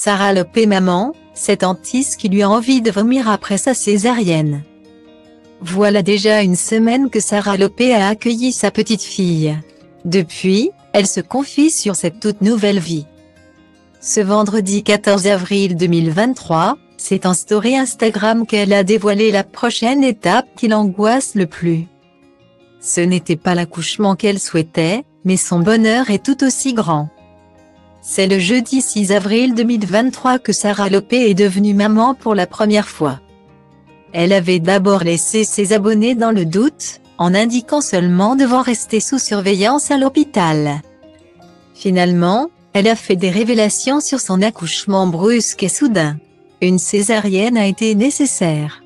Sarah Lopé maman, cette hantise qui lui a envie de vomir après sa césarienne. Voilà déjà une semaine que Sarah Lopé a accueilli sa petite fille. Depuis, elle se confie sur cette toute nouvelle vie. Ce vendredi 14 avril 2023, c'est en story Instagram qu'elle a dévoilé la prochaine étape qui l'angoisse le plus. Ce n'était pas l'accouchement qu'elle souhaitait, mais son bonheur est tout aussi grand. C'est le jeudi 6 avril 2023 que Sarah Lopé est devenue maman pour la première fois. Elle avait d'abord laissé ses abonnés dans le doute, en indiquant seulement devoir rester sous surveillance à l'hôpital. Finalement, elle a fait des révélations sur son accouchement brusque et soudain. Une césarienne a été nécessaire.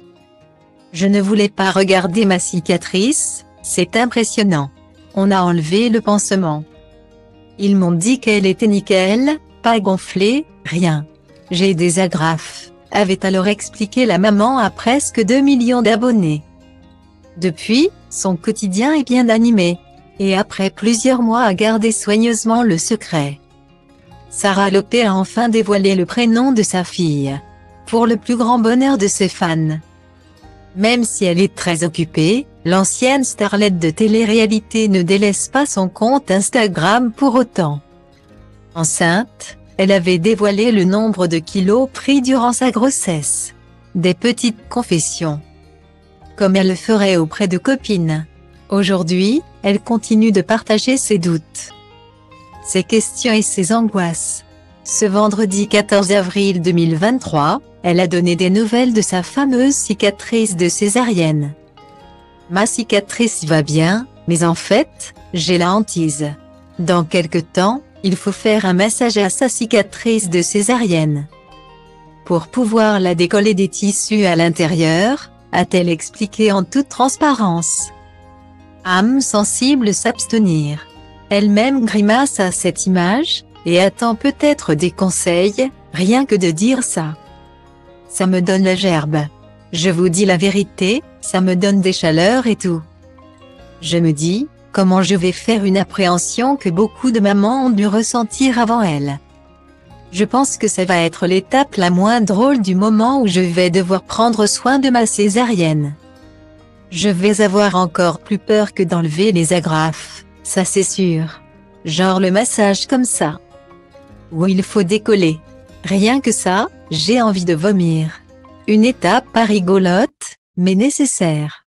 Je ne voulais pas regarder ma cicatrice, c'est impressionnant. On a enlevé le pansement. Ils m'ont dit qu'elle était nickel, pas gonflée, rien. J'ai des agrafes, avait alors expliqué la maman à presque 2 millions d'abonnés. Depuis, son quotidien est bien animé. Et après plusieurs mois à garder soigneusement le secret, Sarah Lopé a enfin dévoilé le prénom de sa fille. Pour le plus grand bonheur de ses fans. Même si elle est très occupée, l'ancienne starlette de télé-réalité ne délaisse pas son compte Instagram pour autant. Enceinte, elle avait dévoilé le nombre de kilos pris durant sa grossesse. Des petites confessions. Comme elle le ferait auprès de copines. Aujourd'hui, elle continue de partager ses doutes, ses questions et ses angoisses. Ce vendredi 14 avril 2023, elle a donné des nouvelles de sa fameuse cicatrice de césarienne. Ma cicatrice va bien, mais en fait, j'ai la hantise. Dans quelque temps, il faut faire un massage à sa cicatrice de césarienne. Pour pouvoir la décoller des tissus à l'intérieur, a-t-elle expliqué en toute transparence. Âme sensible s'abstenir. Elle-même grimace à cette image, et attend peut-être des conseils, rien que de dire ça. Ça me donne la gerbe. Je vous dis la vérité, ça me donne des chaleurs et tout. Je me dis, comment je vais faire une appréhension que beaucoup de mamans ont dû ressentir avant elle. Je pense que ça va être l'étape la moins drôle du moment où je vais devoir prendre soin de ma césarienne. Je vais avoir encore plus peur que d'enlever les agrafes, ça c'est sûr. Genre le massage comme ça. Où il faut décoller. Rien que ça, j'ai envie de vomir. Une étape pas rigolote, mais nécessaire.